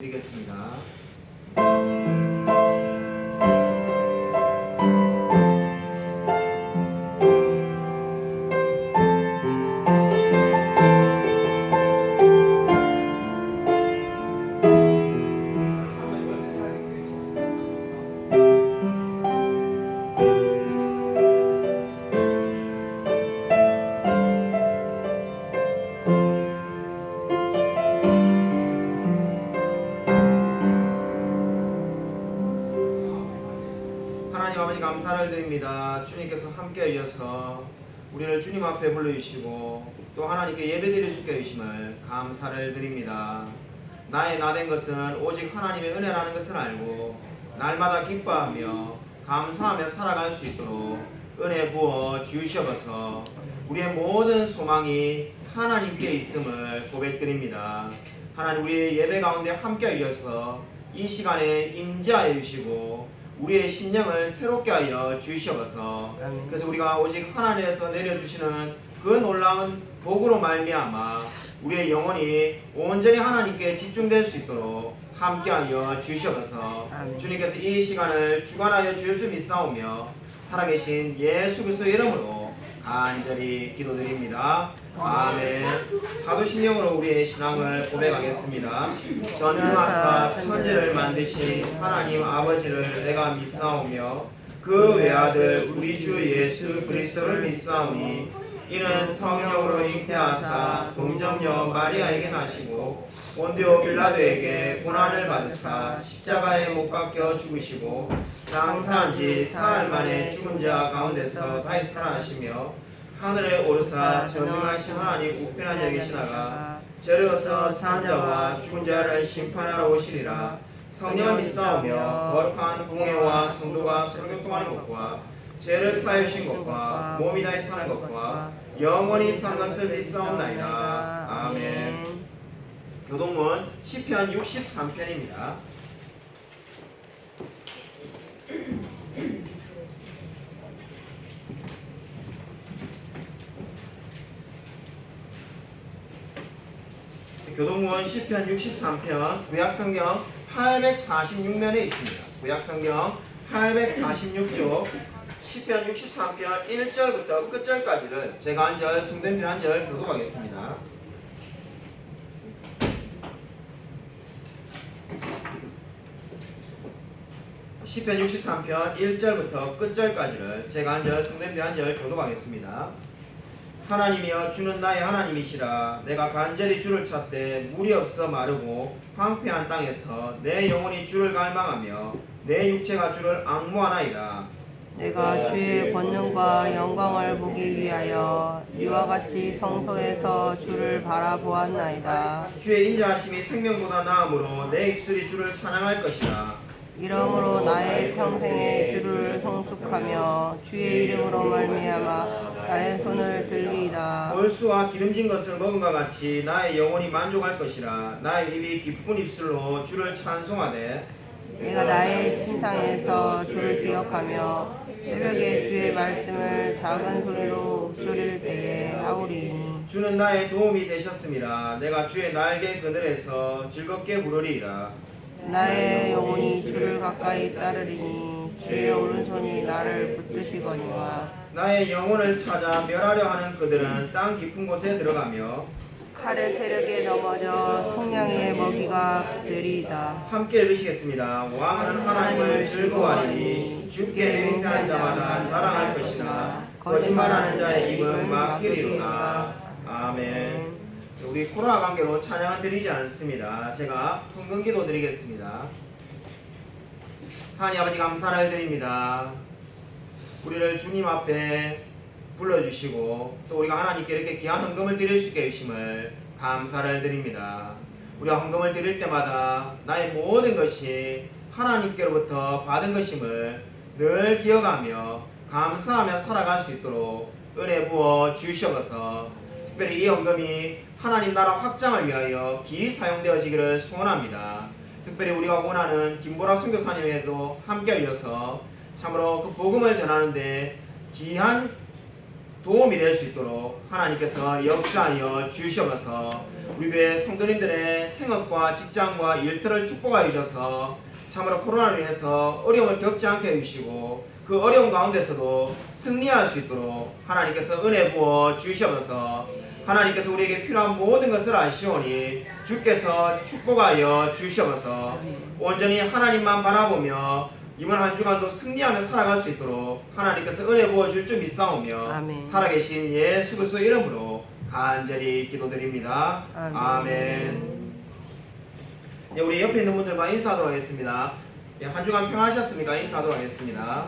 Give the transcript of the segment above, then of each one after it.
드리겠습니다. 하나님 아버지 감사를 드립니다. 주님께서 함께 하셔서 우리를 주님 앞에 불러주시고 또 하나님께 예배드릴 수 있게 해주심을 감사를 드립니다. 나의 나된 것은 오직 하나님의 은혜라는 것을 알고 날마다 기뻐하며 감사하며 살아갈 수 있도록 은혜 부어 주시옵소서. 우리의 모든 소망이 하나님께 있음을 고백드립니다. 하나님 우리의 예배 가운데 함께 하셔서 이 시간에 임재하여 주시고 우리의 심령을 새롭게 하여 주시옵소서. 그래서 우리가 오직 하나님에서 내려주시는 그 놀라운 복으로 말미암아 우리의 영혼이 온전히 하나님께 집중될 수 있도록 함께하여 주시옵소서. 주님께서 이 시간을 주관하여 주실 줄 믿사오며 살아계신 예수 그리스도의 이름으로 간절히 기도드립니다. 아멘. 사도신경으로 우리의 신앙을 고백하겠습니다. 전능하사 천지를 만드신 하나님 아버지를 내가 믿사오며 그 외아들 우리 주 예수 그리스도를 믿사오니 이는 성령으로 잉태하사 동정녀 마리아에게 나시고 본디오 빌라도에게 고난을 받으사 십자가에 못 박혀 죽으시고 장사한 지 사흘 만에 죽은 자 가운데서 다시 살아나시며 하늘에 오르사 전능하신 하나님 우편한 계시다가 저려서 산 자와 죽은 자를 심판하러 오시리라. 성령을 믿사오며 거룩한 공회와 성도가 서로 교통하는 것과 죄를 사하신 것과 몸이 다해 사는 것과 영원히 사는 것을 믿사옵나이다. 아멘. 교동문 시편 63편입니다. 교동문 시편 63편 구약성경 846면에 있습니다. 구약성경 846쪽 시편 63편 1절부터 끝절까지를 제가 한 절, 성도님들 한 절 교독하겠습니다. 시편 63편 1절부터 끝절까지를 제가 한 절, 성도님들 한 절 교독하겠습니다. 하나님이여 주는 나의 하나님이시라. 내가 간절히 주를 찾되 물이 없어 마르고 황폐한 땅에서 내 영혼이 주를 갈망하며 내 육체가 주를 앙모하나이다. 내가 주의 권능과 영광을 보기 위하여 이와 같이 성소에서 주를 바라보았나이다. 주의 인자하심이 생명보다 나음으로 내 입술이 주를 찬양할 것이라. 이러므로 나의 평생에 주를 성축하며 주의 이름으로 말미암아 나의 손을 들리이다. 얼수와 기름진 것을 먹은과 같이 나의 영혼이 만족할 것이라. 나의 입이 기쁜 입술로 주를 찬송하되 내가 나의 침상에서 주를 기억하며 새벽에 주의 말씀을 작은 소리로 읊조릴 때에 하오리니 주는 나의 도움이 되셨음이라. 내가 주의 날개 그늘에서 즐겁게 부르리이다. 나의 영혼이 주를 가까이 따르리니 주의 오른손이 나를 붙드시거니와 나의 영혼을 찾아 멸하려 하는 그들은 땅 깊은 곳에 들어가며 칼의 세력에 넘어져 성냥의 먹이가 되리이다. 함께 읽으시겠습니다. 왕은 하나님을 즐거워하리니 주께 맹세한 자마다 자랑할 것이나 거짓말하는 자의 입은 막히리로다. 아멘. 우리 코로나 관계로 찬양을 드리지 않습니다. 제가 헌금기도 드리겠습니다. 하나님 아버지 감사를 드립니다. 우리를 주님 앞에 불러주시고 또 우리가 하나님께 이렇게 귀한 헌금을 드릴 수 있게 해주심을 감사를 드립니다. 우리가 헌금을 드릴 때마다 나의 모든 것이 하나님께로부터 받은 것임을 늘 기억하며 감사하며 살아갈 수 있도록 은혜 부어 주시옵소서. 특별히 이 헌금이 하나님 나라 확장을 위하여 기히 사용되어지기를 소원합니다. 특별히 우리가 원하는 김보라 선교사님에도 함께 하셔서 참으로 그 복음을 전하는데 귀한 도움이 될 수 있도록 하나님께서 역사하여 주시옵소서. 우리 교회 성도님들의 생업과 직장과 일터를 축복하여 주셔서 참으로 코로나로 인해서 어려움을 겪지 않게 해주시고 그 어려운 가운데서도 승리할 수 있도록 하나님께서 은혜 부어 주시옵소서. 하나님께서 우리에게 필요한 모든 것을 아시오니 주께서 축복하여 주시옵소서. 온전히 하나님만 바라보며 이번 한 주간도 승리하며 살아갈 수 있도록 하나님께서 은혜 부어줄 줄 믿사오며 아멘. 살아계신 예수 그리스도 이름으로 간절히 기도드립니다. 아멘. 네, 우리 옆에 있는 분들과 인사하도록 하겠습니다. 네, 한 주간 평안하셨습니까? 인사하도록 하겠습니다.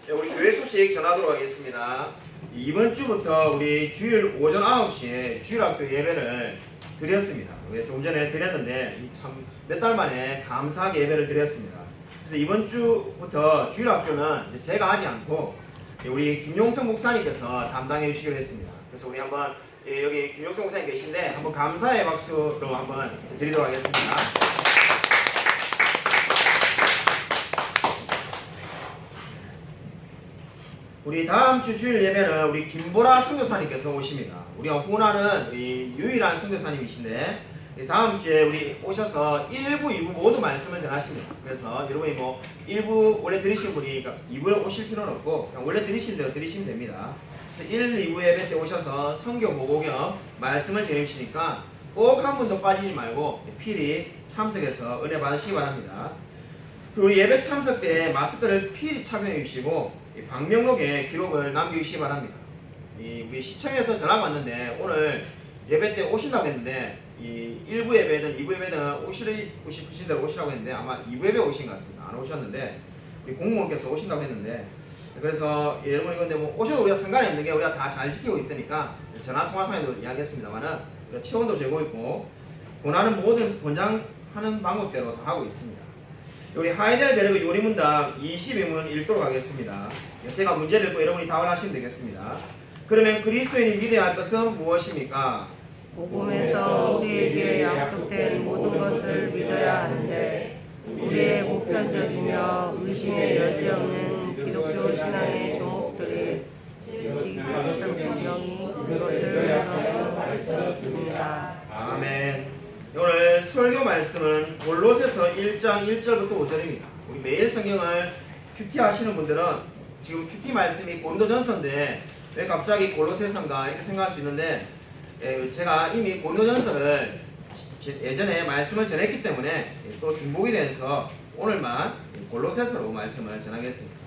네, 우리 교회 소식 전하도록 하겠습니다. 이번 주부터 우리 주일 오전 9시에 주일학교 예배를 드렸습니다. 조금 전에 드렸는데 참 몇 달 만에 감사하게 예배를 드렸습니다. 그래서 이번 주부터 주일학교는 이제 제가 하지 않고 우리 김용성 목사님께서 담당해 주시기로 했습니다. 그래서 우리 한번 여기 김용성 목사님 계신데 한번 감사의 박수로 한번 드리도록 하겠습니다. 우리 다음 주 주일 예배는 우리 김보라 선교사님께서 오십니다. 우리가 후원하는 유일한 선교사님이신데 다음 주에 우리 오셔서 1부, 2부 모두 말씀을 전하십니다. 그래서 여러분이 뭐 1부 원래 들으신 분이 2부에 오실 필요는 없고 그냥 원래 들으신 대로 들으시면 됩니다. 그래서 1, 2부 예배 때 오셔서 성경 보고 겸 말씀을 전해주시니까 꼭 한 분도 빠지지 말고 필히 참석해서 은혜 받으시기 바랍니다. 그리고 우리 예배 참석 때 마스크를 필히 착용해 주시고 방명록에 기록을 남겨주시기 바랍니다. 우리 시청에서 전화가 왔는데 오늘 예배 때 오신다고 했는데 이 1부 예배든 2부 예배든 오시는 대로 오시라고 했는데 아마 2부 예배 오신 것 같습니다. 안 오셨는데 우리 공무원께서 오신다고 했는데 그래서 여러분 이건데 뭐 오셔도 우리가 상관이 없는 게 우리가 다 잘 지키고 있으니까 전화 통화상에도 이야기했습니다만은 체온도 재고 있고 권하는 모든 권장하는 방법대로 다 하고 있습니다. 우리 하이델베르그 요리문답 22문 읽도록 하겠습니다. 제가 문제를 읽고 여러분이 답을 하시면 되겠습니다. 그러면 그리스도인이 믿어야 할 것은 무엇입니까? 복음에서 우리에게 약속된 모든 것을 믿어야 하는데 우리의 보편적이며 의심의 여지 없는 기독교 신앙의 종목들이 지기사기성 성경이 그것을 가르쳐줍니다. 아멘. 오늘 설교 말씀은 골로새서 1장 1절부터 5절입니다. 우리 매일 성경을 큐티 하시는 분들은 지금 큐티 말씀이 고린도전서인데 왜 갑자기 골로새서인가 이렇게 생각할 수 있는데 제가 이미 고린도전서를 예전에 말씀을 전했기 때문에 또 중복이 돼서 오늘만 골로새서로 말씀을 전하겠습니다.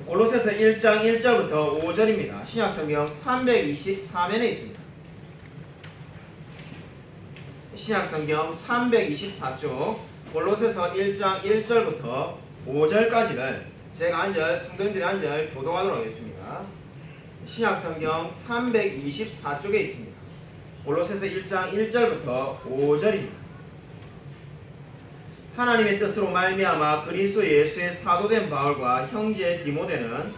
골로새서 1장 1절부터 5절입니다. 신약성경 324면에 있습니다. 신약성경 324쪽 골로새서 1장 1절부터 5절까지를 제가 한 절, 성도님들이 한 절 교독하도록 하겠습니다. 신약성경 324쪽에 있습니다. 골로새서 1장 1절부터 5절입니다. 하나님의 뜻으로 말미암아 그리스도 예수의 사도된 바울과 형제 디모데는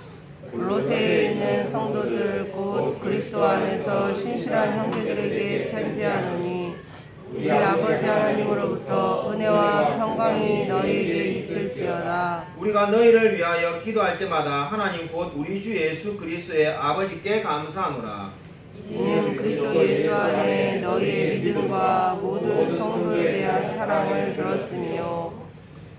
골로새에 있는 성도들 곧 그리스도 안에서 신실한 형제들에게 편지하노니 우리 아버지 하나님으로부터 은혜와 평강이 너희에게 있을지어다. 우리가 너희를 위하여 기도할 때마다 하나님 곧 우리 주 예수 그리스도의 아버지께 감사하노라. 이는 그리스도 예수 안에 너희의 믿음과 모든 성도에 대한 사랑을 들었으며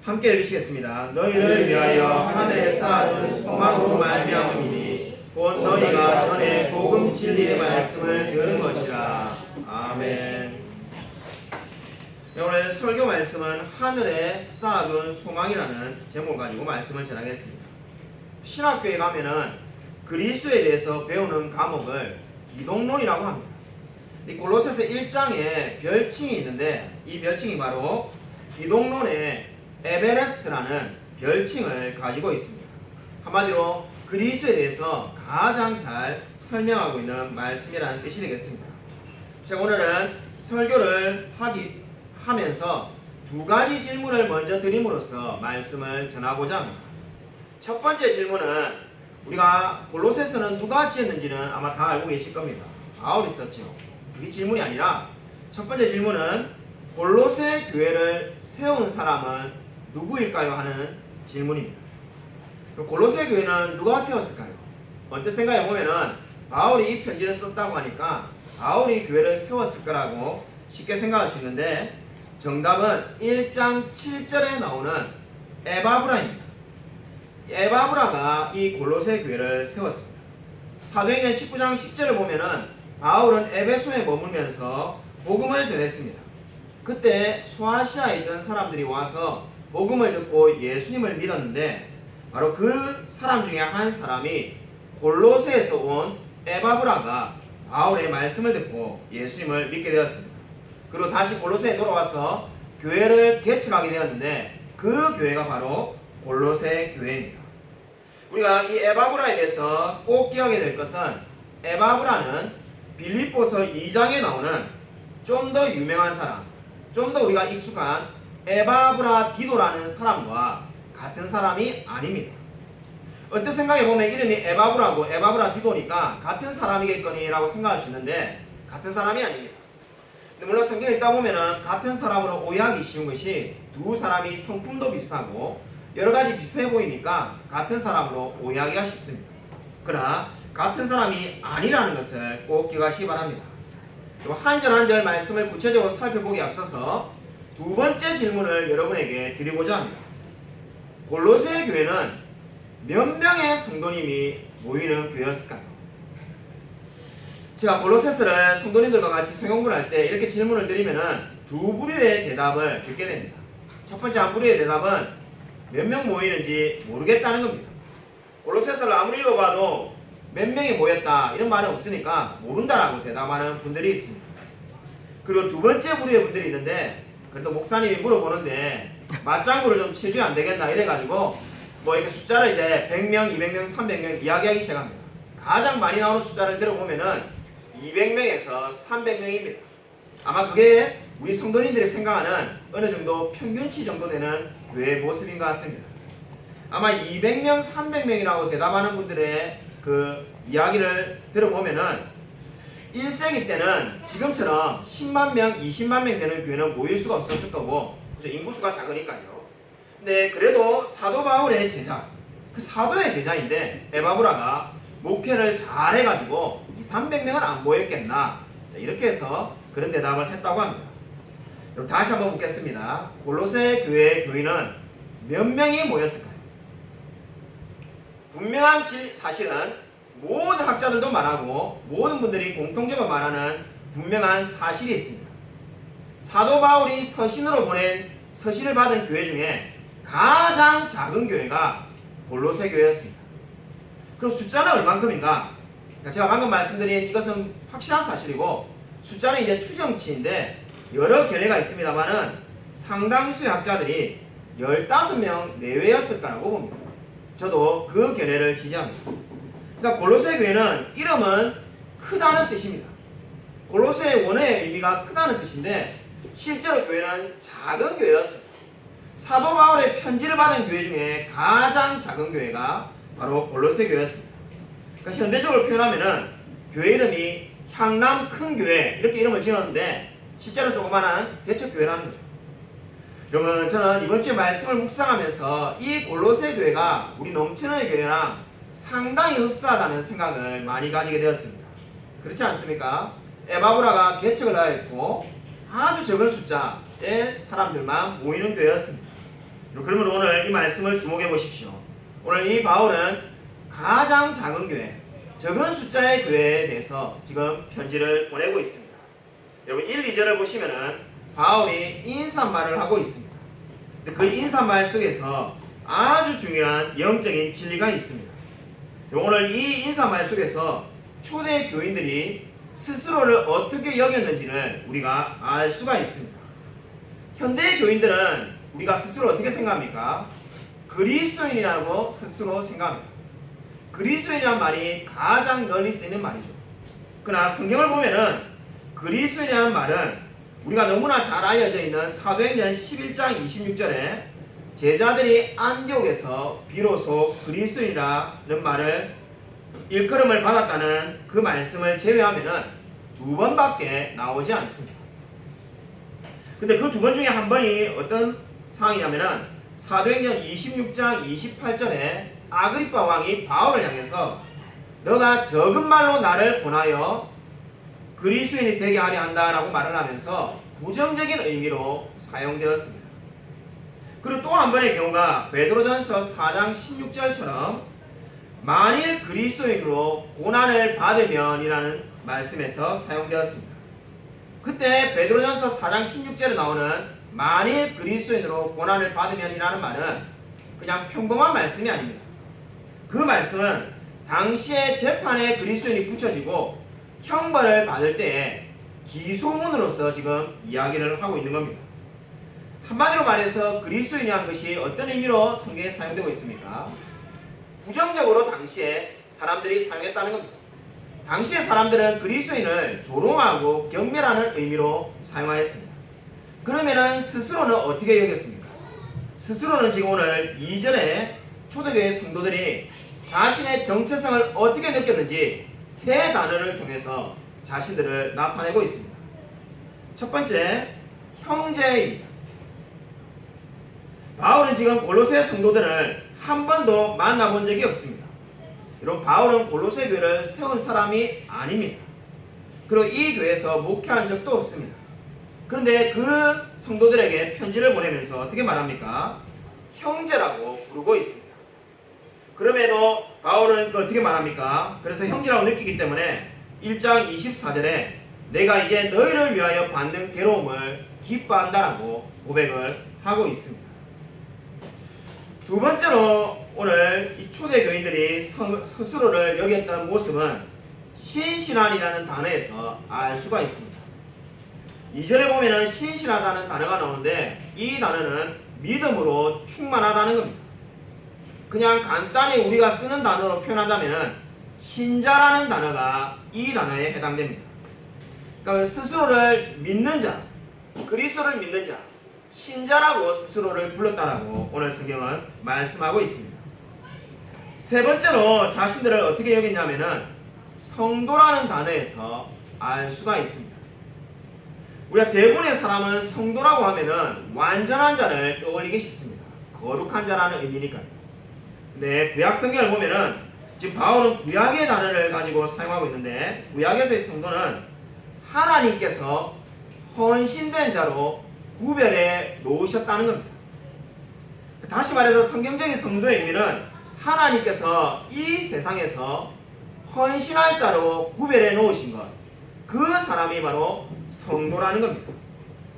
함께 읽으시겠습니다. 너희를 위하여 하늘에 쌓아둔 소망으로 말미암음이니 곧 너희가 전에 복음 진리의 말씀을 들은 것이라. 아멘. 오늘 설교 말씀은 하늘에 쌓아둔 소망이라는 제목을 가지고 말씀을 전하겠습니다. 신학교에 가면은 그리스도에 대해서 배우는 과목을 기독론이라고 합니다. 이 골로새서 1장에 별칭이 있는데 이 별칭이 바로 기독론의 에베레스트라는 별칭을 가지고 있습니다. 한마디로 그리스도에 대해서 가장 잘 설명하고 있는 말씀이라는 뜻이 되겠습니다. 제가 오늘은 설교를 하면서 두 가지 질문을 먼저 드림으로써 말씀을 전하고자 합니다. 첫 번째 질문은 우리가 골로새서는 누가 지었는지는 아마 다 알고 계실 겁니다. 바울이 썼죠. 그게 질문이 아니라 첫 번째 질문은 골로새 교회를 세운 사람은 누구일까요? 하는 질문입니다. 골로새 교회는 누가 세웠을까요? 언뜻 생각해 보면은 바울이 이 편지를 썼다고 하니까 바울이 교회를 세웠을 거라고 쉽게 생각할 수 있는데 정답은 1장 7절에 나오는 에바브라입니다. 에바브라가 이 골로새 교회를 세웠습니다. 사도행전 19장 10절을 보면은 바울은 에베소에 머물면서 복음을 전했습니다. 그때 소아시아에 있던 사람들이 와서 복음을 듣고 예수님을 믿었는데 바로 그 사람 중에 한 사람이 골로새에서 온 에바브라가 바울의 말씀을 듣고 예수님을 믿게 되었습니다. 그리고 다시 골로새에 돌아와서 교회를 개척하게 되었는데 그 교회가 바로 골로새 교회입니다. 우리가 이 에바브라에 대해서 꼭 기억해야 될 것은 에바브라는 빌립보서 2장에 나오는 좀 더 유명한 사람, 좀 더 우리가 익숙한 에바브라 디도라는 사람과 같은 사람이 아닙니다. 어떤 생각해 보면 이름이 에바브라고 에바브라 디도니까 같은 사람이겠거니라고 생각할 수 있는데 같은 사람이 아닙니다. 근데 물론 성경 읽다 보면은 같은 사람으로 오해하기 쉬운 것이 두 사람이 성품도 비슷하고 여러 가지 비슷해 보이니까 같은 사람으로 오해하기가 쉽습니다. 그러나 같은 사람이 아니라는 것을 꼭 기억하시기 바랍니다. 한 절 한 절 말씀을 구체적으로 살펴보기 앞서서 두 번째 질문을 여러분에게 드리고자 합니다. 골로새 교회는 몇 명의 성도님이 모이는 교회였을까요? 제가 골로새서를 성도님들과 같이 성경공부를 할 때 이렇게 질문을 드리면은 두 부류의 대답을 듣게 됩니다. 첫 번째 한 부류의 대답은 몇 명 모이는지 모르겠다는 겁니다. 골로새서를 아무리 읽어봐도 몇 명이 모였다 이런 말은 없으니까 모른다라고 대답하는 분들이 있습니다. 그리고 두 번째 부류의 분들이 있는데 그래도 목사님이 물어보는데 맞장구를 좀 치주면 안 되겠나 이래가지고 뭐 이렇게 숫자를 이제 100명, 200명, 300명 이야기하기 시작합니다. 가장 많이 나오는 숫자를 들어보면은 200명에서 300명입니다. 아마 그게 우리 성도님들이 생각하는 어느 정도 평균치 정도 되는 교회의 모습인 것 같습니다. 아마 200명, 300명이라고 대답하는 분들의 그 이야기를 들어보면은 1세기 때는 지금처럼 10만 명, 20만 명 되는 교회는 모일 수가 없었을 거고 인구수가 작으니까요. 근데 그래도 사도 바울의 제자, 그 사도의 제자인데 에바브라가 목회를 잘 해가지고 200~300명은 안 모였겠나 이렇게 해서 그런 대답을 했다고 합니다. 그럼 다시 한번 묻겠습니다. 골로새 교회의 교인은 몇 명이 모였을까요? 분명한 사실은 모든 학자들도 말하고 모든 분들이 공통적으로 말하는 분명한 사실이 있습니다. 사도 바울이 서신으로 보낸 서신을 받은 교회 중에 가장 작은 교회가 골로새 교회였습니다. 그럼 숫자는 얼만큼인가? 제가 방금 말씀드린 이것은 확실한 사실이고 숫자는 이제 추정치인데 여러 견해가 있습니다만은 상당수의 학자들이 15명 내외였을 거라고 봅니다. 저도 그 견해를 지지합니다. 그러니까 골로새 교회는 이름은 크다는 뜻입니다. 골로새의 원어의 의미가 크다는 뜻인데 실제로 교회는 작은 교회였습니다. 사도 바울의 편지를 받은 교회 중에 가장 작은 교회가 바로 골로새 교회였습니다. 그러니까 현대적으로 표현하면은 교회 이름이 향남 큰 교회 이렇게 이름을 지었는데 실제로 조그마한 대척교회라는 거죠. 여러분 저는 이번 주에 말씀을 묵상하면서 이 골로새 교회가 우리 넘치는 교회랑 상당히 흡사하다는 생각을 많이 가지게 되었습니다. 그렇지 않습니까? 에바브라가 개척을 하였고 아주 적은 숫자의 사람들만 모이는 교회였습니다. 그러면 오늘 이 말씀을 주목해 보십시오. 오늘 이 바울은 가장 작은 교회, 적은 숫자의 교회에 대해서 지금 편지를 보내고 있습니다. 여러분 1, 2절을 보시면은 바울이 인사말을 하고 있습니다. 그 인사말 속에서 아주 중요한 영적인 진리가 있습니다. 오늘 이 인사말 속에서 초대 교인들이 스스로를 어떻게 여겼는지를 우리가 알 수가 있습니다. 현대 교인들은 우리가 스스로 어떻게 생각합니까? 그리스도인이라고 스스로 생각합니다. 그리스도인이란 말이 가장 널리 쓰이는 말이죠. 그러나 성경을 보면은 그리스도인이라는 말은 우리가 너무나 잘 알려져 있는 사도행전 11장 26절에 제자들이 안디옥에서 비로소 그리스도인이라는 말을 일컬음을 받았다는 그 말씀을 제외하면은 2번밖에 나오지 않습니다. 근데 그 2번 중에 한 번이 어떤 상황이냐면은 사도행전 26장 28절에 아그리빠 왕이 바울을 향해서 너가 적은 말로 나를 권하여 그리스도인이 되게 하려 한다라고 말을 하면서 부정적인 의미로 사용되었습니다. 그리고 또 한 번의 경우가 베드로전서 4장 16절처럼 만일 그리스도인으로 고난을 받으면이라는 말씀에서 사용되었습니다. 그때 베드로전서 4장 16절에 나오는 만일 그리스도인으로 고난을 받으면이라는 말은 그냥 평범한 말씀이 아닙니다. 그 말씀은 당시의 재판에 그리스도인이 붙여지고 형벌을 받을 때에 기소문으로서 지금 이야기를 하고 있는 겁니다. 한마디로 말해서 그리스도인이라는 것이 어떤 의미로 성경에 사용되고 있습니까? 부정적으로 당시에 사람들이 사용했다는 겁니다. 당시의 사람들은 그리스도인을 조롱하고 경멸하는 의미로 사용하였습니다. 그러면은 스스로는 어떻게 여겼습니까? 스스로는 지금 오늘 이전에 초대교회 성도들이 자신의 정체성을 어떻게 느꼈는지 세 단어를 통해서 자신들을 나타내고 있습니다. 첫 번째, 형제입니다. 바울은 지금 골로새 성도들을 한 번도 만나본 적이 없습니다. 여러분, 바울은 골로새 교회를 세운 사람이 아닙니다. 그리고 이 교회에서 목회한 적도 없습니다. 그런데 그 성도들에게 편지를 보내면서 어떻게 말합니까? 형제라고 부르고 있습니다. 그럼에도 바울은 어떻게 말합니까? 그래서 형제라고 느끼기 때문에 1장 24절에 내가 이제 너희를 위하여 받는 괴로움을 기뻐한다라고 고백을 하고 있습니다. 두 번째로 오늘 이 초대교인들이 스스로를 여겼던 모습은 신실한이라는 단어에서 알 수가 있습니다. 2절에 보면은 신실하다는 단어가 나오는데 이 단어는 믿음으로 충만하다는 겁니다. 그냥 간단히 우리가 쓰는 단어로 표현한다면 신자라는 단어가 이 단어에 해당됩니다. 그러니까 스스로를 믿는 자, 그리스도를 믿는 자, 신자라고 스스로를 불렀다라고 오늘 성경은 말씀하고 있습니다. 세 번째로 자신들을 어떻게 여겼냐면은 성도라는 단어에서 알 수가 있습니다. 우리가 대부분의 사람은 성도라고 하면은 완전한 자를 떠올리기 쉽습니다. 거룩한 자라는 의미니까요. 근데 구약 성경을 보면은 지금 바울은 구약의 단어를 가지고 사용하고 있는데 구약에서의 성도는 하나님께서 헌신된 자로 구별해 놓으셨다는 겁니다. 다시 말해서 성경적인 성도의 의미는 하나님께서 이 세상에서 헌신할 자로 구별해 놓으신 것, 그 사람이 바로 성도라는 겁니다.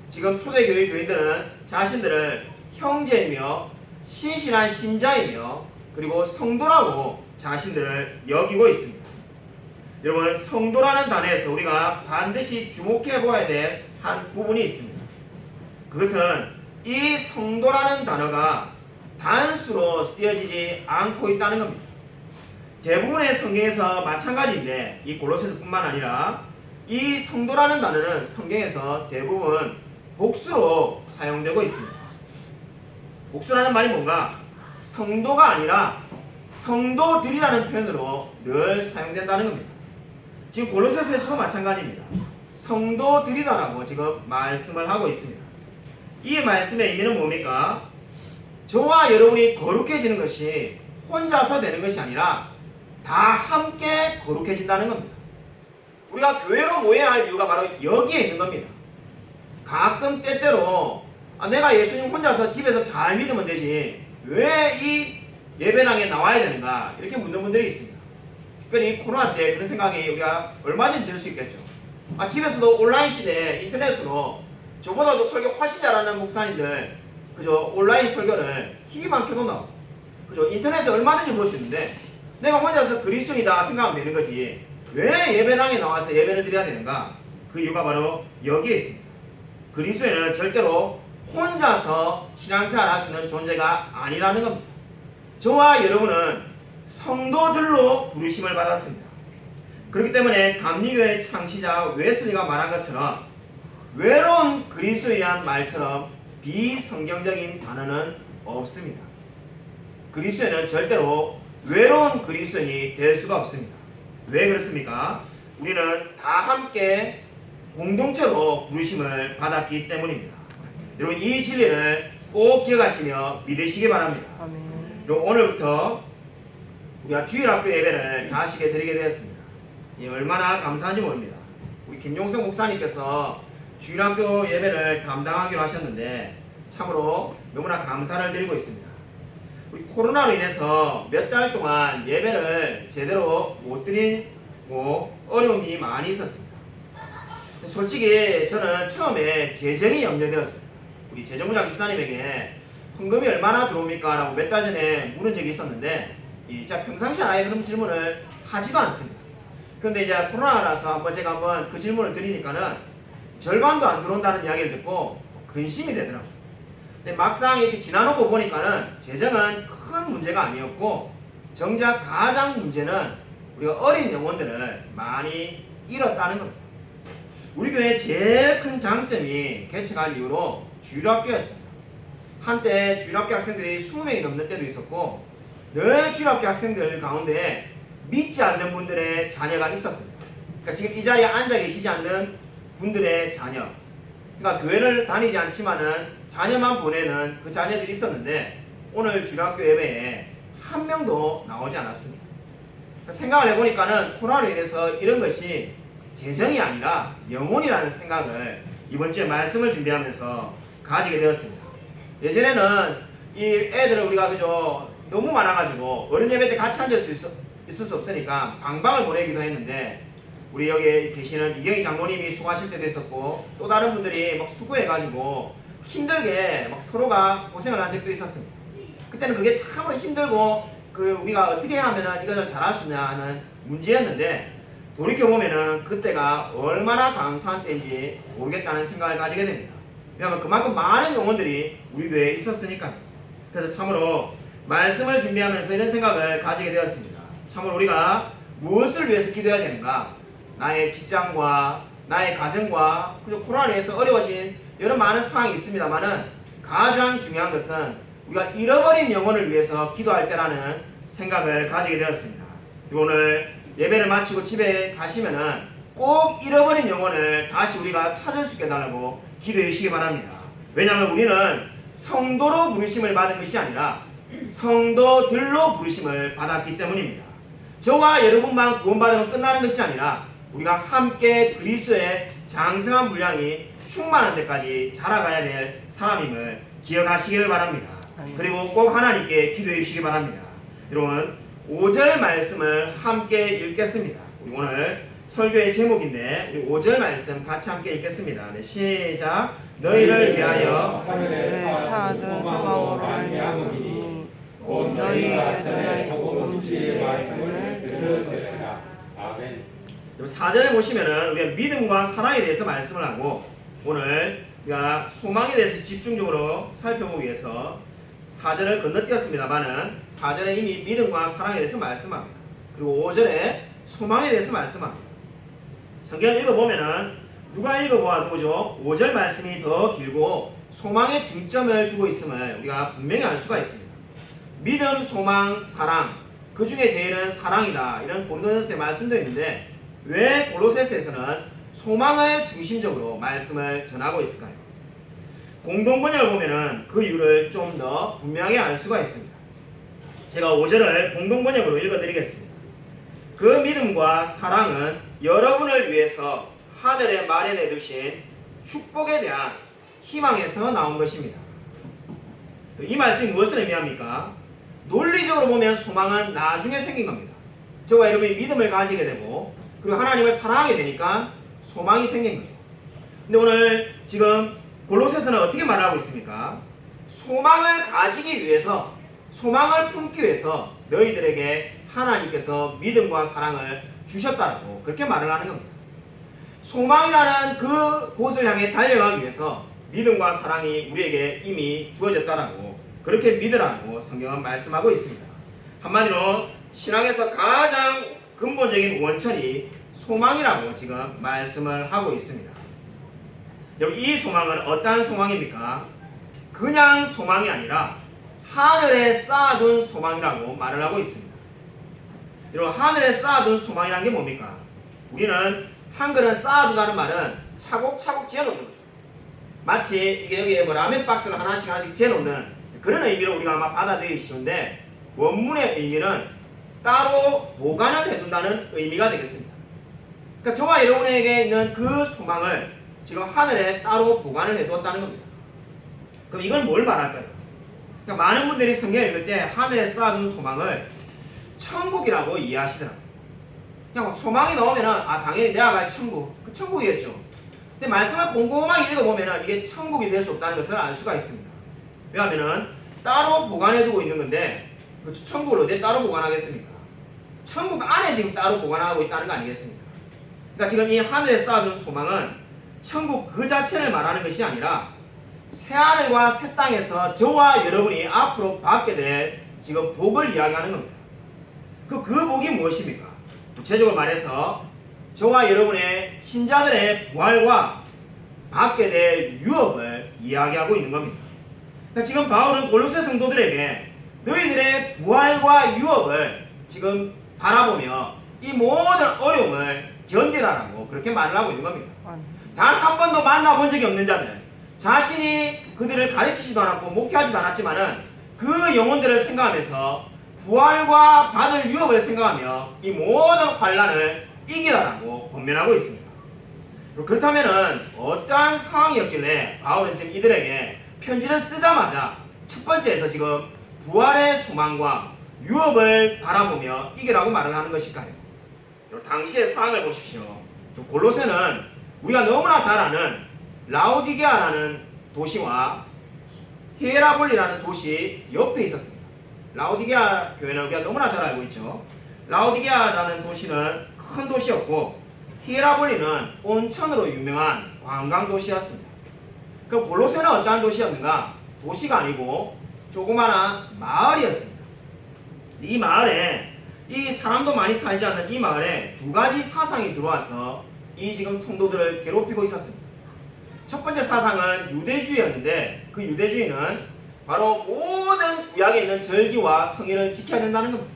지금 초대교회 교인들은 자신들을 형제이며 신실한 신자이며 그리고 성도라고 자신들을 여기고 있습니다. 여러분, 성도라는 단어에서 우리가 반드시 주목해 보아야 될 한 부분이 있습니다. 그것은 이 성도라는 단어가 단수로 쓰여지지 않고 있다는 겁니다. 대부분의 성경에서 마찬가지인데 이 골로새서뿐만 아니라 이 성도라는 단어는 성경에서 대부분 복수로 사용되고 있습니다. 복수라는 말이 뭔가? 성도가 아니라 성도들이라는 표현으로 늘 사용된다는 겁니다. 지금 골로새서에서도 마찬가지입니다. 성도들이다라고 지금 말씀을 하고 있습니다. 이 말씀의 의미는 뭡니까? 저와 여러분이 거룩해지는 것이 혼자서 되는 것이 아니라 다 함께 거룩해진다는 겁니다. 우리가 교회로 모여야 할 이유가 바로 여기에 있는 겁니다. 가끔 때때로 내가 예수님 혼자서 집에서 잘 믿으면 되지 왜 이 예배당에 나와야 되는가 이렇게 묻는 분들이 있습니다. 특별히 코로나 때 그런 생각이 우리가 얼마든지 들 수 있겠죠. 집에서도 온라인 시대에 인터넷으로 저보다도 설교 훨씬 잘하는 목사님들 그저 온라인 설교를 TV만 켜도 나오고 그저 인터넷에 얼마든지 볼 수 있는데 내가 혼자서 그리스도이다 생각하면 되는 거지 왜 예배당에 나와서 예배를 드려야 되는가? 그 이유가 바로 여기에 있습니다. 그리스도인은 절대로 혼자서 신앙생활 할 수 있는 존재가 아니라는 겁니다. 저와 여러분은 성도들로 부르심을 받았습니다. 그렇기 때문에 감리교회 창시자 웨슬리가 말한 것처럼 외로운 그리스도인이란 말처럼 비성경적인 단어는 없습니다. 그리스도인은 절대로 외로운 그리스도인이 될 수가 없습니다. 왜 그렇습니까? 우리는 다 함께 공동체로 부르심을 받았기 때문입니다. 여러분, 이 진리를 꼭 기억하시며 믿으시기 바랍니다. 아멘. 그럼 오늘부터 우리가 주일학교 예배를 다 하시게 드리게 되었습니다. 얼마나 감사한지 모릅니다. 우리 김용성 목사님께서 주일학교 예배를 담당하기로 하셨는데 참으로 너무나 감사를 드리고 있습니다. 우리 코로나로 인해서 몇 달 동안 예배를 제대로 못 드리고 어려움이 많이 있었습니다. 솔직히 저는 처음에 재정이 염려되었어요. 우리 재정부장 집사님에게 헌금이 얼마나 들어옵니까? 라고 몇 달 전에 물은 적이 있었는데 제가 평상시에 아예 그런 질문을 하지도 않습니다. 그런데 이제 코로나라서 제가 한번 그 질문을 드리니까는 절반도 안 들어온다는 이야기를 듣고 근심이 되더라고요. 근데 막상 이렇게 지나놓고 보니까는 재정은 큰 문제가 아니었고 정작 가장 문제는 우리가 어린 영혼들을 많이 잃었다는 겁니다. 우리 교회의 제일 큰 장점이 개척한 이후로 주일학교였습니다. 한때 주일학교 학생들이 20명이 넘는 때도 있었고 늘 주일학교 학생들 가운데 믿지 않는 분들의 자녀가 있었습니다. 그러니까 지금 이 자리에 앉아 계시지 않는 분들의 자녀, 그러니까 교회를 다니지 않지만은 자녀만 보내는 그 자녀들이 있었는데 오늘 주일학교 예배에 한 명도 나오지 않았습니다. 그러니까 생각을 해보니까는 코로나로 인해서 이런 것이 재정이 아니라 영혼이라는 생각을 이번 주에 말씀을 준비하면서 가지게 되었습니다. 예전에는 이 애들을 우리가 그저 너무 많아가지고 어른 예배 때 같이 앉을 수 있을 수 없으니까 방방을 보내기도 했는데 우리 여기 계시는 이경희 장로님이 수고하실 때도 있었고 또 다른 분들이 막 수고해가지고 힘들게 막 서로가 고생을 한 적도 있었습니다. 그때는 그게 참으로 힘들고 우리가 어떻게 하면은 이걸 잘할 수 있냐 하는 문제였는데 돌이켜보면은 그때가 얼마나 감사한 때인지 모르겠다는 생각을 가지게 됩니다. 왜냐하면 그만큼 많은 영혼들이 우리 교회에 있었으니까요. 그래서 참으로 말씀을 준비하면서 이런 생각을 가지게 되었습니다. 참으로 우리가 무엇을 위해서 기도해야 되는가? 나의 직장과 나의 가정과 그리고 코로나로 인해서 어려워진 여러 많은 상황이 있습니다만은 가장 중요한 것은 우리가 잃어버린 영혼을 위해서 기도할 때라는 생각을 가지게 되었습니다. 오늘 예배를 마치고 집에 가시면은 꼭 잃어버린 영혼을 다시 우리가 찾을 수 있게 해달라고 기도해 주시기 바랍니다. 왜냐하면 우리는 성도로 부르심을 받은 것이 아니라 성도들로 부르심을 받았기 때문입니다. 저와 여러분만 구원받으면 끝나는 것이 아니라 우리가 함께 그리스도의 장성한 분량이 충만한 데까지 자라가야 될 사람임을 기억하시기를 바랍니다. 그리고 꼭 하나님께 기도해 주시기 바랍니다. 여러분 5절 말씀을 함께 읽겠습니다. 우리 오늘 설교의 제목인데 우리 5절 말씀 같이 함께 읽겠습니다. 네, 시작. 너희를 위하여 하늘에 사하던 소망으로 말미암으니 너희에게 전할 복음 진리의 말씀을 들으시라. 아멘. 4절에 보시면은 우리가 믿음과 사랑에 대해서 말씀을 하고 오늘 우리가 소망에 대해서 집중적으로 살펴보기 위해서 4절을 건너뛰었습니다만은 4절에 이미 믿음과 사랑에 대해서 말씀합니다. 그리고 5절에 소망에 대해서 말씀합니다. 성경을 읽어보면은 누가 읽어보아도 그죠? 5절 말씀이 더 길고 소망에 중점을 두고 있음을 우리가 분명히 알 수가 있습니다. 믿음, 소망, 사랑 그 중에 제일은 사랑이다 이런 고린도전서의 말씀도 있는데 왜 골로새서에서는 소망을 중심적으로 말씀을 전하고 있을까요? 공동번역을 보면은 그 이유를 좀 더 분명하게 알 수가 있습니다. 제가 5절을 공동번역으로 읽어드리겠습니다. 그 믿음과 사랑은 여러분을 위해서 하늘에 마련해 두신 축복에 대한 희망에서 나온 것입니다. 이 말씀이 무엇을 의미합니까? 논리적으로 보면 소망은 나중에 생긴 겁니다. 저와 여러분이 믿음을 가지게 되고 그리고 하나님을 사랑하게 되니까 소망이 생긴 거죠. 근데 오늘 지금 골로새서는 어떻게 말하고 있습니까? 소망을 가지기 위해서 소망을 품기 위해서 너희들에게 하나님께서 믿음과 사랑을 주셨다라고 그렇게 말을 하는 겁니다. 소망이라는 그 곳을 향해 달려가기 위해서 믿음과 사랑이 우리에게 이미 주어졌다라고 그렇게 믿으라고 성경은 말씀하고 있습니다. 한마디로 신앙에서 가장 근본적인 원천이 소망이라고 지금 말씀을 하고 있습니다. 여러분 이 소망은 어떠한 소망입니까? 그냥 소망이 아니라 하늘에 쌓아둔 소망이라고 말을 하고 있습니다. 여러분 하늘에 쌓아둔 소망이라는 게 뭡니까? 우리는 한글은 쌓아둔다는 말은 차곡차곡 지어놓는 거죠. 마치 이게 여기에 뭐 라면 박스를 하나씩 재놓는 그런 의미로 우리가 아마 받아들이기 쉬운데, 원문의 의미는 따로 보관을 해둔다는 의미가 되겠습니다. 그러니까 저와 여러분에게 있는 그 소망을 지금 하늘에 따로 보관을 해두었다는 겁니다. 그럼 이건 뭘 말할까요? 그러니까 많은 분들이 성경 읽을 때 하늘에 쌓아둔 소망을 천국이라고 이해하시더라고요. 그냥 막 소망이 나오면은 당연히 내가 갈 천국, 그 천국이겠죠. 근데 말씀을 곰곰하게 읽어보면은 이게 천국이 될 수 없다는 것을 알 수가 있습니다. 왜냐하면은 따로 보관해두고 있는 건데 그 천국을 어디에 따로 보관하겠습니까? 천국 안에 지금 따로 보관하고 있다는 거 아니겠습니까? 그러니까 지금 이 하늘에 쌓아둔 소망은 천국 그 자체를 말하는 것이 아니라 새하늘과 새 땅에서 저와 여러분이 앞으로 받게 될 지금 복을 이야기하는 겁니다. 그 복이 무엇입니까? 구체적으로 말해서 저와 여러분의 신자들의 부활과 받게 될 유업을 이야기하고 있는 겁니다. 그러니까 지금 바울은 골로새 성도들에게 너희들의 부활과 유업을 지금 바라보며 이 모든 어려움을 견디라라고 그렇게 말을 하고 있는 겁니다. 단 한 번도 만나본 적이 없는 자들, 자신이 그들을 가르치지도 않았고 목회하지도 않았지만은 그 영혼들을 생각하면서 부활과 받을 유업을 생각하며 이 모든 환난을 이기라라고 권면하고 있습니다. 그렇다면은 어떠한 상황이었길래 바울은 지금 이들에게 편지를 쓰자마자 첫 번째에서 지금 부활의 소망과 유업을 바라보며 이기라고 말을 하는 것일까요? 당시의 상황을 보십시오. 골로새는 우리가 너무나 잘 아는 라오디게아라는 도시와 히에라볼리라는 도시 옆에 있었습니다. 라오디게아 교회는 우리가 너무나 잘 알고 있죠. 라오디게아라는 도시는 큰 도시였고 히에라볼리는 온천으로 유명한 관광 도시였습니다. 그럼 골로새는 어떠한 도시였는가? 도시가 아니고 조그마한 마을이었습니다. 이 마을에 이 사람도 많이 살지 않는 이 마을에 두 가지 사상이 들어와서 이 지금 성도들을 괴롭히고 있었습니다. 첫 번째 사상은 유대주의였는데 그 유대주의는 바로 모든 구약에 있는 절기와 성일을 지켜야 된다는 겁니다.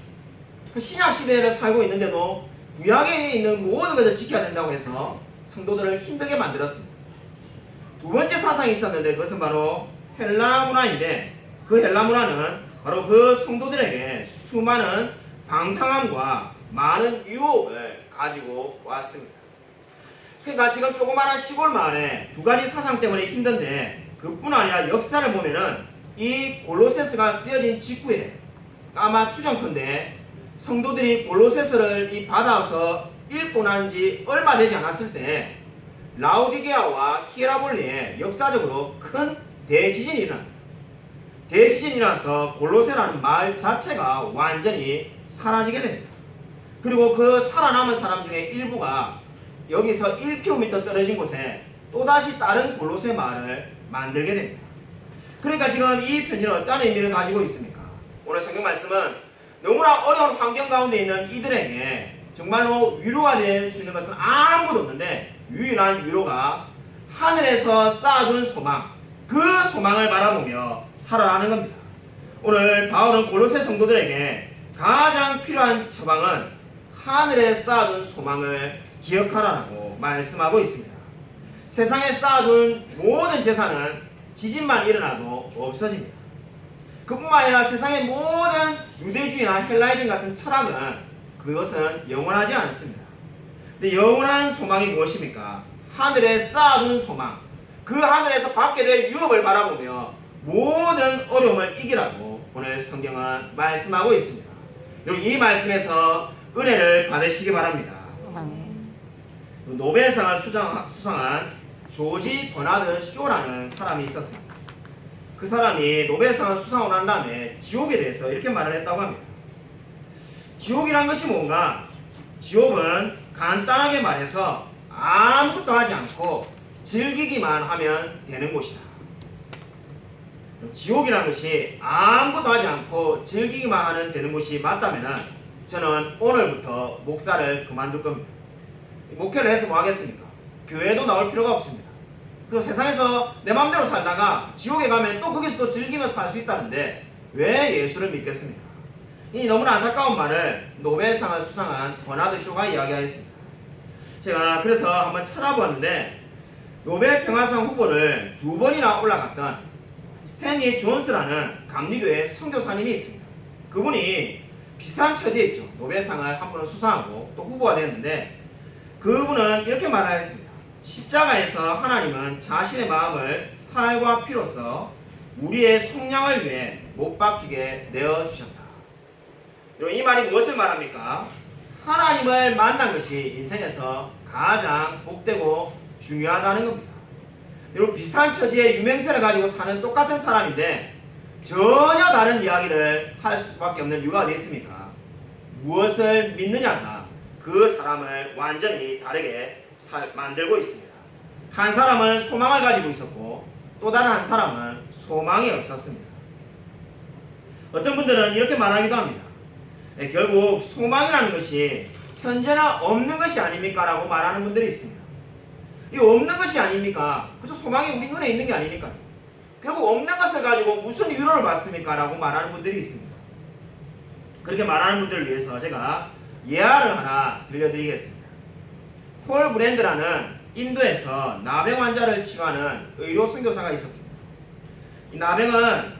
그 신약 시대를 살고 있는데도 구약에 있는 모든 것을 지켜야 된다고 해서 성도들을 힘들게 만들었습니다. 두 번째 사상이 있었는데 그것은 바로 헬라 문화인데 그 헬라 문화는 바로 그 성도들에게 수많은 방탕함과 많은 유혹을 가지고 왔습니다. 그러니까 지금 조그마한 시골 마을에 두 가지 사상 때문에 힘든데 그뿐 아니라 역사를 보면은 이 골로새서가 쓰여진 직후에 아마 추정컨대 성도들이 골로새서를 받아서 읽고 난 지 얼마 되지 않았을 때 라오디게아와 히에라볼리에 역사적으로 큰 대지진이 일어납니다. 대지진이 일어나서 골로새라는 마을 자체가 완전히 사라지게 됩니다. 그리고 그 살아남은 사람 중에 일부가 여기서 1km 떨어진 곳에 또다시 다른 골로새 마을을 만들게 됩니다. 그러니까 지금 이 편지는 어떤 의미를 가지고 있습니까? 오늘 성경 말씀은 너무나 어려운 환경 가운데 있는 이들에게 정말로 위로가 될 수 있는 것은 아무것도 없는데 유일한 위로가 하늘에서 쌓아둔 소망, 그 소망을 바라보며 살아가는 겁니다. 오늘 바울은 골로새 성도들에게 가장 필요한 처방은 하늘에 쌓아둔 소망을 기억하라고 말씀하고 있습니다. 세상에 쌓아둔 모든 재산은 지진만 일어나도 없어집니다. 그뿐만 아니라 세상의 모든 유대주의나 헬라이즘 같은 철학은 그것은 영원하지 않습니다. 근데 영원한 소망이 무엇입니까? 하늘에 쌓아둔 소망, 그 하늘에서 받게 될 유업을 바라보며 모든 어려움을 이기라고 오늘 성경은 말씀하고 있습니다. 여러분 이 말씀에서 은혜를 받으시기 바랍니다. 노벨상을 수상한 조지 버나드 쇼라는 사람이 있었습니다. 그 사람이 노벨상을 수상하고 난 다음에 지옥에 대해서 이렇게 말을 했다고 합니다. 지옥이란 것이 뭔가? 지옥은 간단하게 말해서 아무것도 하지 않고 즐기기만 하면 되는 곳이다. 지옥이란 것이 아무것도 하지 않고 즐기기만 하면 되는 곳이 맞다면 저는 오늘부터 목사를 그만둘 겁니다. 목회를 해서 뭐 하겠습니까? 교회도 나올 필요가 없습니다. 그리고 세상에서 내 마음대로 살다가 지옥에 가면 또 거기서 즐기면서 살 수 있다는데 왜 예수를 믿겠습니까? 이 너무나 안타까운 말을 노벨상을 수상한 버나드 쇼가 이야기하였습니다. 제가 그래서 한번 찾아보았는데 노벨 평화상 후보를 2번이나 올라갔던 스탠리 존스라는 감리교의 선교사님이 있습니다. 그분이 비슷한 처지에 있죠. 노벨상을 한 번은 수상하고 또 후보가 됐는데 그분은 이렇게 말하였습니다. 십자가에서 하나님은 자신의 마음을 살과 피로써 우리의 속량을 위해 못 박히게 내어주셨다. 이 말이 무엇을 말합니까? 하나님을 만난 것이 인생에서 가장 복되고 중요하다는 겁니다. 여러분, 비슷한 처지의 유명세를 가지고 사는 똑같은 사람인데 전혀 다른 이야기를 할 수밖에 없는 이유가 어디 있습니까? 무엇을 믿느냐가 그 사람을 완전히 다르게 만들고 있습니다. 한 사람은 소망을 가지고 있었고 또 다른 한 사람은 소망이 없었습니다. 어떤 분들은 이렇게 말하기도 합니다. 결국 소망이라는 것이 현재는 없는 것이 아닙니까? 라고 말하는 분들이 있습니다. 이 없는 것이 아닙니까? 그저 소망이 우리 눈에 있는 게 아닙니까? 결국 없는 것을 가지고 무슨 위로를 받습니까? 라고 말하는 분들이 있습니다. 그렇게 말하는 분들을 위해서 제가 예화를 하나 들려드리겠습니다. 폴 브랜드라는 인도에서 나병 환자를 치료하는 의료 선교사가 있었습니다. 이 나병은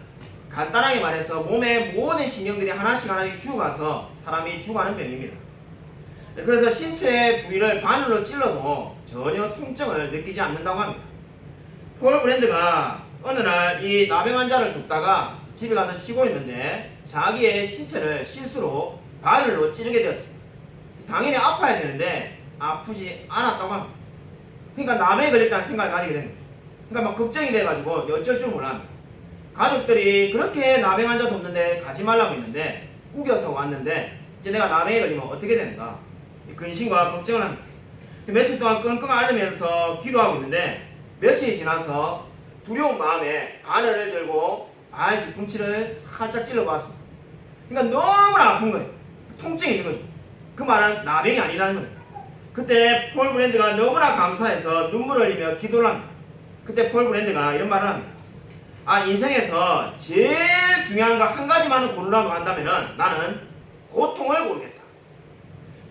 간단하게 말해서 몸의 모든 신경들이 하나씩 죽어가서 사람이 죽어가는 병입니다. 그래서 신체 부위를 바늘로 찔러도 전혀 통증을 느끼지 않는다고 합니다. 폴 브랜드가 어느 날 이 나병 환자를 돕다가 집에 가서 쉬고 있는데 자기의 신체를 실수로 바늘로 찌르게 되었습니다. 당연히 아파야 되는데 아프지 않았다고 합니다. 그러니까 나병에 걸렸다는 생각을 가지게 된 거예요. 그러니까 막 걱정이 돼가지고 어쩔 줄 몰랍니다. 가족들이 그렇게 나병 환자 돕는데 가지 말라고 했는데 우겨서 왔는데 이제 내가 나병에 걸리면 어떻게 되는가? 근심과 걱정을 합니다. 며칠 동안 끙끙 앓으면서 기도하고 있는데 며칠이 지나서 두려운 마음에 바늘을 들고 발 뒤꿈치를 살짝 찔러보았습니다. 그러니까 너무나 아픈 거예요. 통증이 있는 거죠. 그 말은 나병이 아니라는 거예요. 그때 폴 브랜드가 너무나 감사해서 눈물을 흘리며 기도를 합니다. 그때 폴 브랜드가 이런 말을 합니다. 인생에서 제일 중요한 거 한 가지만은 고르라고 한다면 나는 고통을 고르겠다.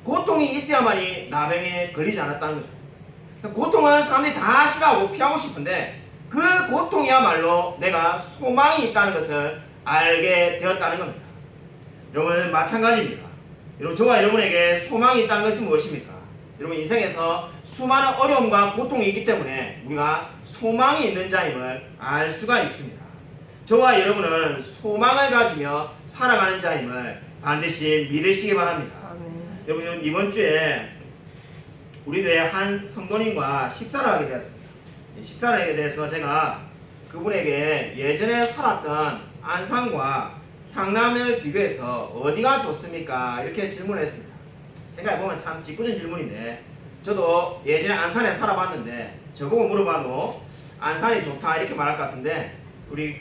고통이 있어야만이 나병에 걸리지 않았다는 거죠. 고통은 사람들이 다 싫어하고 피하고 싶은데 그 고통이야말로 내가 소망이 있다는 것을 알게 되었다는 겁니다. 여러분, 마찬가지입니다. 여러분, 저와 여러분에게 소망이 있다는 것은 무엇입니까? 여러분, 인생에서 수많은 어려움과 고통이 있기 때문에 우리가 소망이 있는 자임을 알 수가 있습니다. 저와 여러분은 소망을 가지며 살아가는 자임을 반드시 믿으시기 바랍니다. 여러분, 이번 주에 우리 교회 한 성도님과 식사를 하게 되었습니다. 식사를 하게 돼서 제가 그분에게 예전에 살았던 안산과 향남을 비교해서 어디가 좋습니까? 이렇게 질문을 했습니다. 생각해보면 참 짓궂은 질문인데 저도 예전에 안산에 살아봤는데 저보고 물어봐도 안산이 좋다 이렇게 말할 것 같은데 우리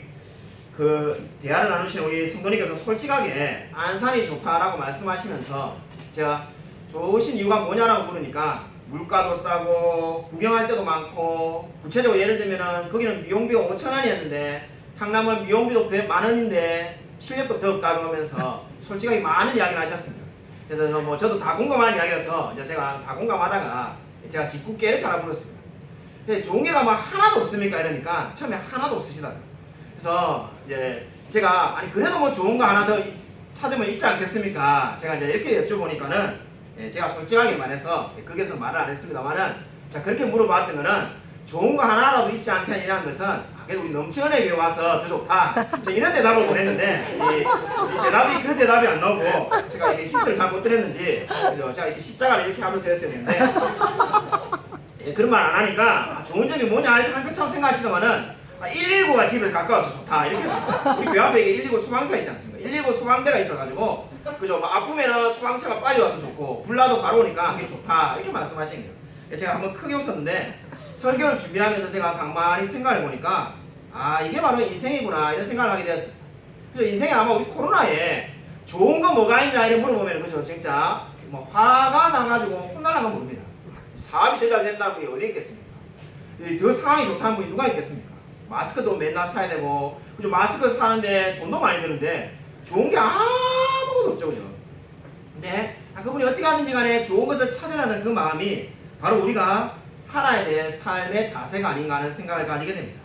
그 대화를 나누신 우리 성도님께서 솔직하게 안산이 좋다라고 말씀하시면서 제가 좋으신 이유가 뭐냐라고 물으니까 물가도 싸고 구경할 때도 많고 구체적으로 예를 들면은 거기는 미용비가 5,000원이었는데 향남은 미용비도 10,000원인데 실력도 더 없다고 하면서 솔직하게 많은 이야기를 하셨습니다. 그래서 뭐 저도 다 공감하는 이야기라서 이제 제가 다 공감하다가 제가 짓궂게 이렇게 하나 물었습니다. 근데 좋은 게가 막 하나도 없습니까? 이러니까 처음에 하나도 없으시다고요. 그래서 이제 제가 그래도 뭐 좋은 거 하나 더 찾으면 있지 않겠습니까? 제가 이제 이렇게 여쭤보니까는 제가 솔직하게 말해서 거기서 말을 안 했습니다만은 자 그렇게 물어봤던 거는 좋은 거 하나라도 있지 않겠냐는 것은 그래도 우리 넘치원에 교회 와서 더 좋다 이런 대답을 보냈는데 이 그 대답이 안 나오고 제가 이게 힌트를 잘 못 드렸는지 그죠? 제가 이렇게 십자가를 이렇게 하면서 했어야 되는데 그런 말 안 하니까 좋은 점이 뭐냐 이렇게 한끗처럼 생각하시더만은 119가 집에서 가까워서 좋다 이렇게 우리 교회 앞에 119 소방서 있지 않습니까? 119 소방대가 있어가지고 그죠? 뭐 아프면은 소방차가 빨리 와서 좋고 불나도 바로 오니까 그게 좋다 이렇게 말씀하신 거예요. 제가 한번 크게 웃었는데 설교를 준비하면서 제가 가만히 생각해 보니까 이게 바로 인생이구나 이런 생각을 하게 되었습니다. 그래서 인생에 아마 우리 코로나에 좋은 거 뭐가 있냐 이런 물어보면 그죠? 진짜 뭐 화가 나가지고 혼날라면 모릅니다. 사업이 더 잘 된다는 분이 어디 있겠습니까? 더 상황이 좋다는 분이 누가 있겠습니까? 마스크도 맨날 사야 되고 그죠? 마스크 사는데 돈도 많이 드는데 좋은 게 아무것도 없죠, 그죠? 근데 그분이 어떻게 하든지 간에 좋은 것을 찾으라는 그 마음이 바로 우리가 살아야 될 삶의 자세가 아닌가 하는 생각을 가지게 됩니다.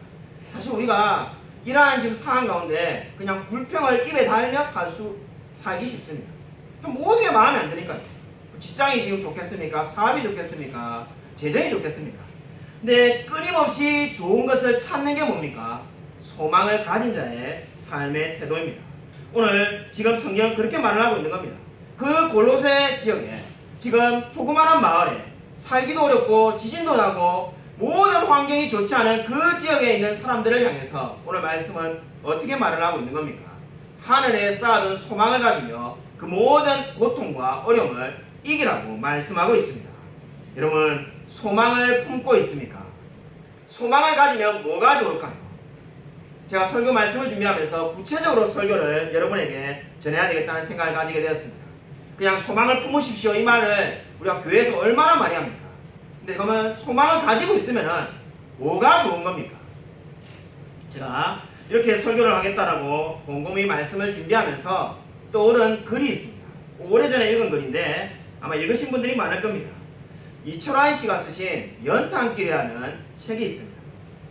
사실 우리가 이러한 지금 상황 가운데 그냥 불평을 입에 달며 살기 쉽습니다. 모든 게 마음에 안 드니까요. 직장이 지금 좋겠습니까? 사업이 좋겠습니까? 재정이 좋겠습니까? 근데 끊임없이 좋은 것을 찾는 게 뭡니까? 소망을 가진 자의 삶의 태도입니다. 오늘 지금 성경은 그렇게 말을 하고 있는 겁니다. 그 골로새 지역에 지금 조그마한 마을에 살기도 어렵고 지진도 나고 모든 환경이 좋지 않은 그 지역에 있는 사람들을 향해서 오늘 말씀은 어떻게 말을 하고 있는 겁니까? 하늘에 쌓아둔 소망을 가지며 그 모든 고통과 어려움을 이기라고 말씀하고 있습니다. 여러분, 소망을 품고 있습니까? 소망을 가지면 뭐가 좋을까요? 제가 설교 말씀을 준비하면서 구체적으로 설교를 여러분에게 전해야 되겠다는 생각을 가지게 되었습니다. 그냥 소망을 품으십시오 이 말을 우리가 교회에서 얼마나 많이 합니까? 근데 그러면 소망을 가지고 있으면 뭐가 좋은 겁니까? 제가 이렇게 설교를 하겠다라고 곰곰이 말씀을 준비하면서 떠오른 글이 있습니다. 오래전에 읽은 글인데 아마 읽으신 분들이 많을 겁니다. 이철환 씨가 쓰신 연탄길이라는 책이 있습니다.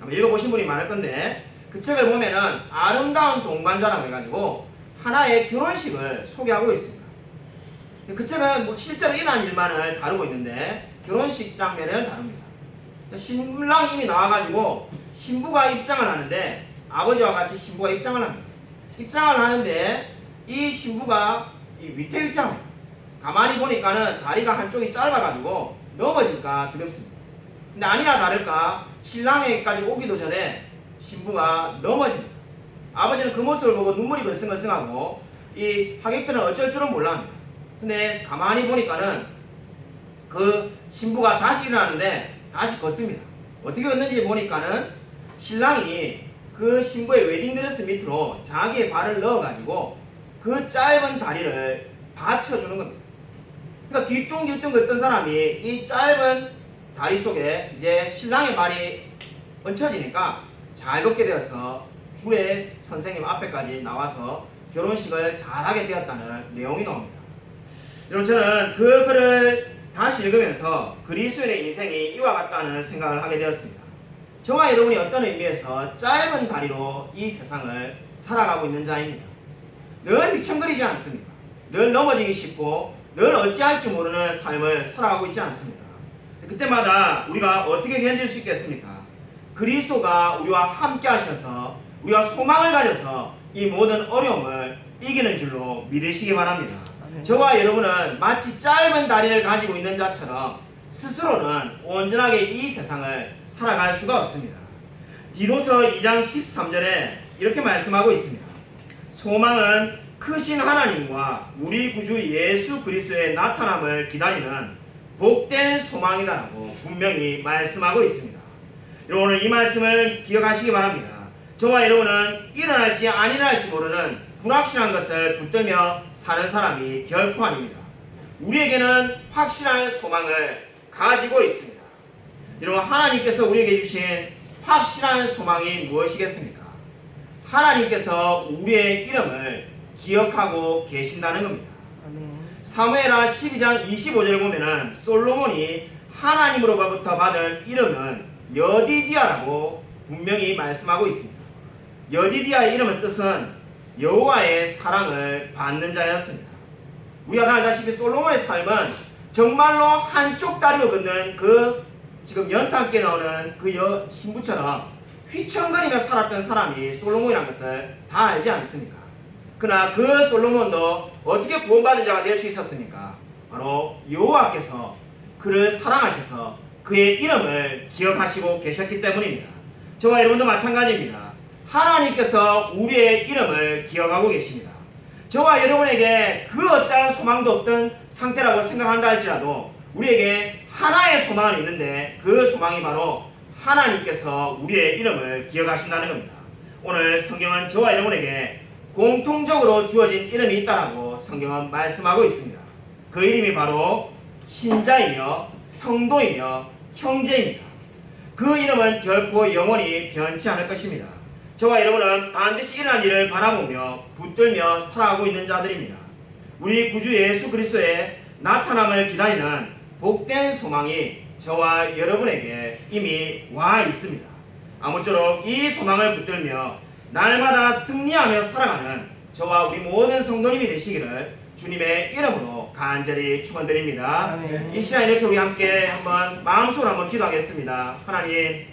아마 읽어보신 분이 많을 건데 그 책을 보면은 아름다운 동반자라고 해가지고 하나의 결혼식을 소개하고 있습니다. 그 책은 실제로 일어난 일만을 다루고 있는데 결혼식 장면을 다룹니다. 신랑이 이미 나와가지고 신부가 입장을 하는데 아버지와 같이 신부가 입장을 합니다. 입장을 하는데 이 신부가 위태위태합니다. 가만히 보니까는 다리가 한쪽이 짧아가지고 넘어질까 두렵습니다. 근데 아니나 다를까 신랑에게까지 오기도 전에 신부가 넘어집니다. 아버지는 그 모습을 보고 눈물이 글썽글썽하고 이 하객들은 어쩔 줄은 몰랍니다. 근데 가만히 보니까는 그 신부가 다시 일어나는데 다시 걷습니다. 어떻게 걷는지 보니까는 신랑이 그 신부의 웨딩드레스 밑으로 자기의 발을 넣어가지고 그 짧은 다리를 받쳐주는 겁니다. 그러니까 뒤뚱뒤뚱 걷던 사람이 이 짧은 다리 속에 이제 신랑의 발이 얹혀지니까 잘 걷게 되어서 주의 선생님 앞에까지 나와서 결혼식을 잘하게 되었다는 내용이 나옵니다. 여러분, 저는 그 글을 다시 읽으면서 그리스도인의 인생이 이와 같다는 생각을 하게 되었습니다. 저와 여러분이 어떤 의미에서 짧은 다리로 이 세상을 살아가고 있는 자입니다. 늘 휘청거리지 않습니다. 늘 넘어지기 쉽고 늘 어찌할 줄 모르는 삶을 살아가고 있지 않습니다. 그때마다 우리가 어떻게 견딜 수 있겠습니까? 그리스도가 우리와 함께 하셔서 우리가 소망을 가져서 이 모든 어려움을 이기는 줄로 믿으시기 바랍니다. 저와 여러분은 마치 짧은 다리를 가지고 있는 자처럼 스스로는 온전하게 이 세상을 살아갈 수가 없습니다. 디도서 2장 13절에 이렇게 말씀하고 있습니다. 소망은 크신 하나님과 우리 구주 예수 그리스도의 나타남을 기다리는 복된 소망이다라고 분명히 말씀하고 있습니다. 여러분, 오늘 이 말씀을 기억하시기 바랍니다. 저와 여러분은 일어날지 안 일어날지 모르는 불확실한 것을 붙들며 사는 사람이 결코 아닙니다. 우리에게는 확실한 소망을 가지고 있습니다. 여러분, 하나님께서 우리에게 주신 확실한 소망이 무엇이겠습니까? 하나님께서 우리의 이름을 기억하고 계신다는 겁니다. 사무엘하 12장 25절을 보면은 솔로몬이 하나님으로부터 받은 이름은 여디디아라고 분명히 말씀하고 있습니다. 여디디아의 이름의 뜻은 여호와의 사랑을 받는 자였습니다. 우리가 다 알다시피 솔로몬의 삶은 정말로 한쪽 다리로 걷는 그 지금 연탄께 나오는 그 신부처럼 휘청거리며 살았던 사람이 솔로몬이라는 것을 다 알지 않습니까? 그러나 그 솔로몬도 어떻게 구원받은 자가 될 수 있었습니까? 바로 여호와께서 그를 사랑하셔서 그의 이름을 기억하시고 계셨기 때문입니다. 저와 여러분도 마찬가지입니다. 하나님께서 우리의 이름을 기억하고 계십니다. 저와 여러분에게 그 어떠한 소망도 없던 상태라고 생각한다 할지라도 우리에게 하나의 소망은 있는데 그 소망이 바로 하나님께서 우리의 이름을 기억하신다는 겁니다. 오늘 성경은 저와 여러분에게 공통적으로 주어진 이름이 있다라고 성경은 말씀하고 있습니다. 그 이름이 바로 신자이며 성도이며 형제입니다. 그 이름은 결코 영원히 변치 않을 것입니다. 저와 여러분은 반드시 일어날 일을 바라보며 붙들며 살아가고 있는 자들입니다. 우리 구주 예수 그리스도의 나타남을 기다리는 복된 소망이 저와 여러분에게 이미 와 있습니다. 아무쪼록 이 소망을 붙들며 날마다 승리하며 살아가는 저와 우리 모든 성도님이 되시기를 주님의 이름으로 간절히 축원드립니다. 아멘. 이 시간 이렇게 우리 함께 한번 마음속으로 한번 기도하겠습니다. 하나님,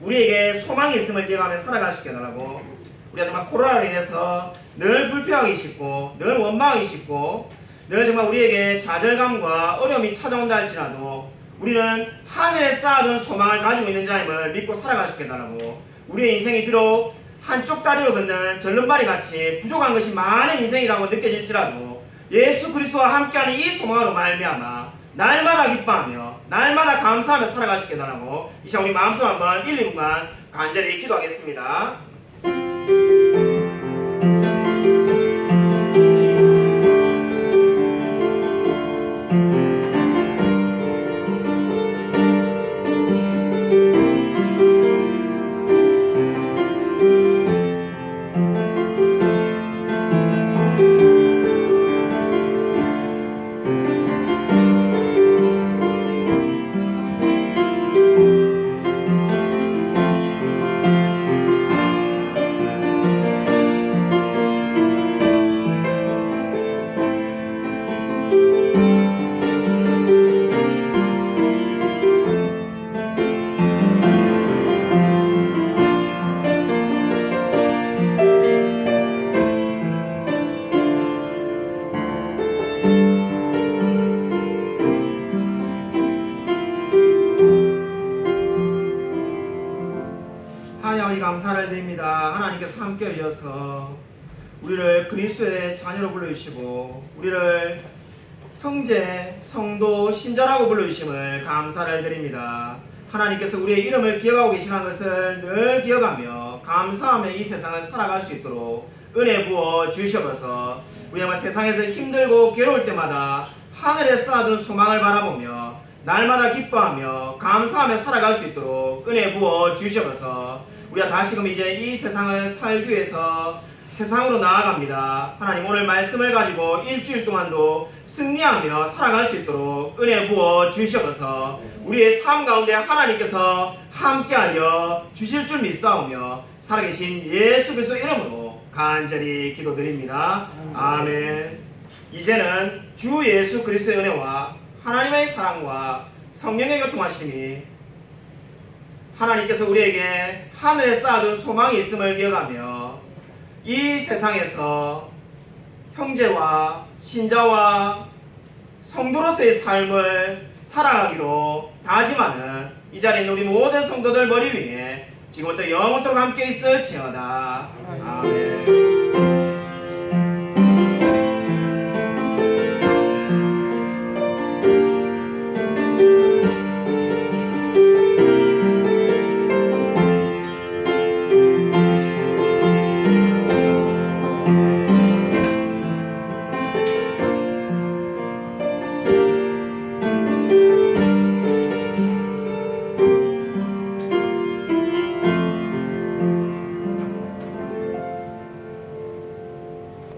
우리에게 소망이 있음을 기억하며 살아갈 수 있게 해달라고. 우리가 정말 코로나로 인해서 늘 불평하기 쉽고 늘 원망하기 쉽고 늘 정말 우리에게 좌절감과 어려움이 찾아온다 할지라도 우리는 하늘에 쌓아둔 소망을 가지고 있는 자임을 믿고 살아갈 수 있게 해달라고. 우리의 인생이 비록 한쪽 다리로 걷는 절름발이 같이 부족한 것이 많은 인생이라고 느껴질지라도 예수 그리스도와 함께하는 이 소망으로 말미암아 날마다 기뻐하며 날마다 감사하며 살아갈 수 있게 해달라고. 이 시간 우리 마음속으로 한번 1, 2분간 간절히 기도하겠습니다. 하나님 감사를 드립니다. 하나님께서 함께 하셔서 우리를 그리스도의 자녀로 불러주시고 우리를 형제, 성도, 신자라고 불러주심을 감사를 드립니다. 하나님께서 우리의 이름을 기억하고 계시는 것을 늘 기억하며 감사하며 이 세상을 살아갈 수 있도록 은혜 부어 주시옵소서. 우리 정말 세상에서 힘들고 괴로울 때마다 하늘에 쌓아둔 소망을 바라보며 날마다 기뻐하며 감사하며 살아갈 수 있도록 은혜 부어 주시옵소서. 우리가 다시금 이제 이 세상을 살기 위해서 세상으로 나아갑니다. 하나님, 오늘 말씀을 가지고 일주일 동안도 승리하며 살아갈 수 있도록 은혜 부어 주시옵소서. 우리의 삶 가운데 하나님께서 함께하여 주실 줄 믿사오며 살아계신 예수 그리스도 이름으로 간절히 기도드립니다. 아멘. 이제는 주 예수 그리스도의 은혜와 하나님의 사랑과 성령의 교통하심이 하나님께서 우리에게 하늘에 쌓아둔 소망이 있음을 기억하며 이 세상에서 형제와 신자와 성도로서의 삶을 살아가기로 다짐하는 이 자리에 있는 우리 모든 성도들 머리 위에 지금부터 영원토록 함께 있을지어다. 아멘.